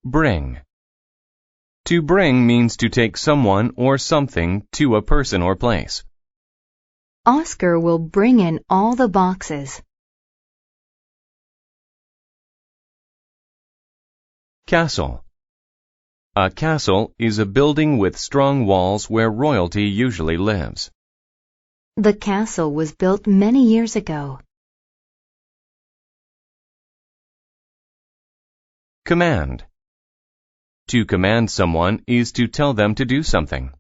Bring. To bring means to take someone or something to a person or place. Oscar will bring in all the boxes. Castle. A castle is a building with strong walls where royalty usually lives. The castle was built many years ago. Command. To command someone is to tell them to do something.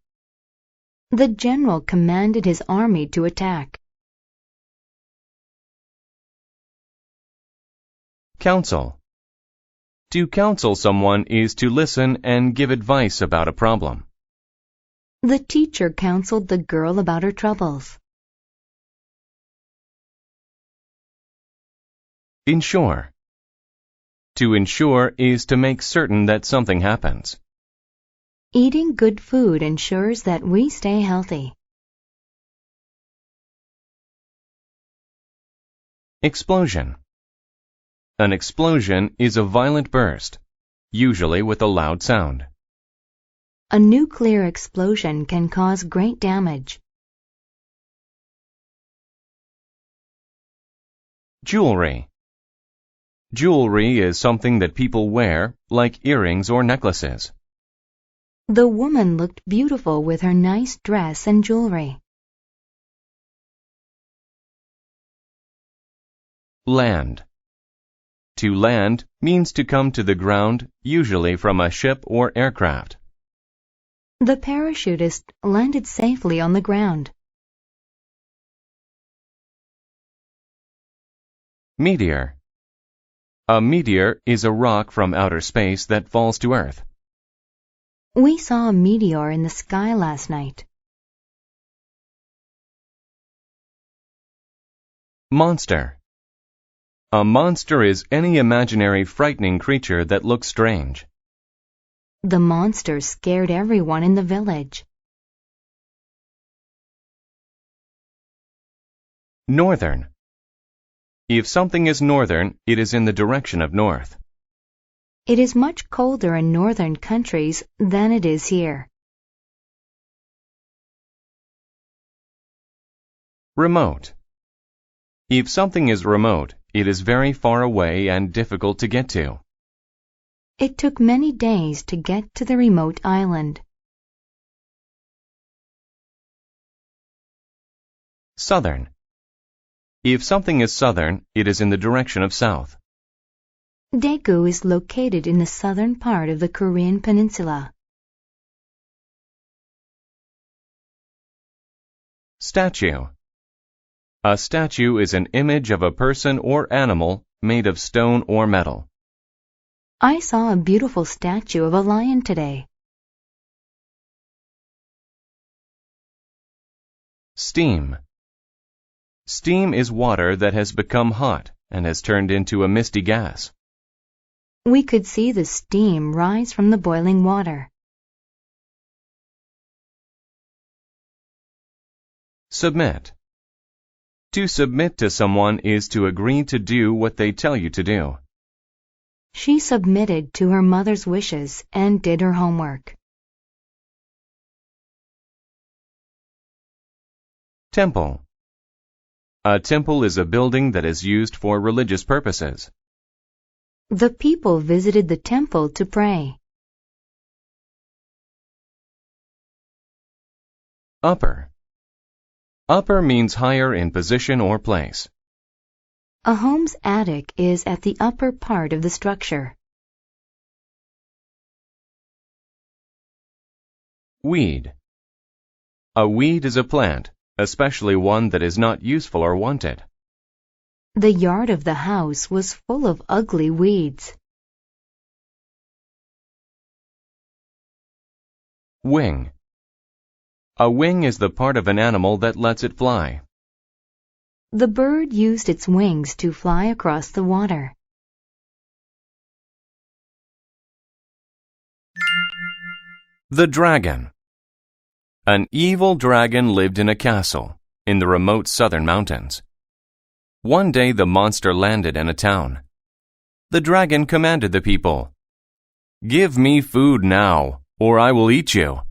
The general commanded his army to attack. Counsel. To counsel someone is to listen and give advice about a problem. The teacher counseled the girl about her troubles. Ensure. To ensure is to make certain that something happens. Eating good food ensures that we stay healthy. Explosion. An explosion is a violent burst, usually with a loud sound. A nuclear explosion can cause great damage. Jewelry. Jewelry is something that people wear, like earrings or necklaces. The woman looked beautiful with her nice dress and jewelry. Land. To land means to come to the ground, usually from a ship or aircraft. The parachutist landed safely on the ground. Meteor. A meteor is a rock from outer space that falls to Earth. We saw a meteor in the sky last night. Monster. A monster is any imaginary frightening creature that looks strange. The monster scared everyone in the village. Northern. If something is northern, it is in the direction of north. It is much colder in northern countries than it is here. Remote. If something is remote, it is very far away and difficult to get to. It took many days to get to the remote island. Southern. If something is southern, it is in the direction of south. Daegu is located in the southern part of the Korean peninsula. Statue. A statue is an image of a person or animal made of stone or metal. I saw a beautiful statue of a lion today. Steam. Steam is water that has become hot and has turned into a misty gas. We could see the steam rise from the boiling water. Submit. To submit to someone is to agree to do what they tell you to do. She submitted to her mother's wishes and did her homework. Temple. A temple is a building that is used for religious purposes. The people visited the temple to pray. Upper. Upper means higher in position or place. A home's attic is at the upper part of the structure. Weed. A weed is a plant, especially one that is not useful or wanted. The yard of the house was full of ugly weeds. Wing. A wing is the part of an animal that lets it fly. The bird used its wings to fly across the water. The dragon. An evil dragon lived in a castle in the remote southern mountains. One day the monster landed in a town. The dragon commanded the people, "Give me food now, or I will eat you."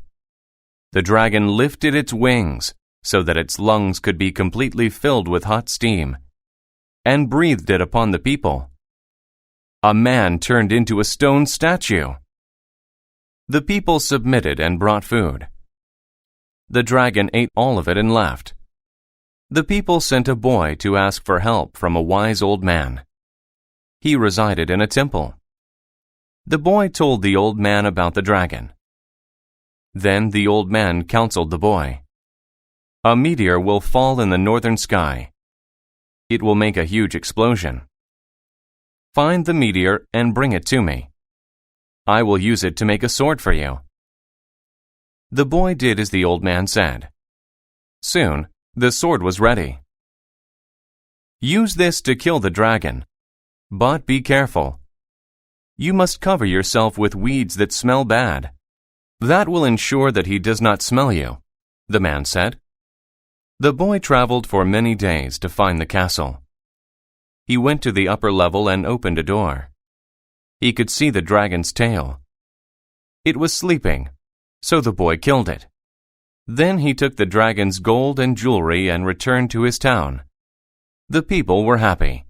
The dragon lifted its wings so that its lungs could be completely filled with hot steam, and breathed it upon the people. A man turned into a stone statue. The people submitted and brought food. The dragon ate all of it and left. The people sent a boy to ask for help from a wise old man. He resided in a temple. The boy told the old man about the dragon. Then the old man counseled the boy. "A meteor will fall in the northern sky. It will make a huge explosion. Find the meteor and bring it to me. I will use it to make a sword for you." The boy did as the old man said. Soon, the sword was ready. Use this to kill the dragon, but be careful. You must cover yourself with weeds that smell bad. That will ensure that he does not smell you, the man said. The boy traveled for many days to find the castle. He went to the upper level and opened a door. He could see the dragon's tail. It was sleeping, so the boy killed it. Then he took the dragon's gold and jewelry and returned to his town. The people were happy.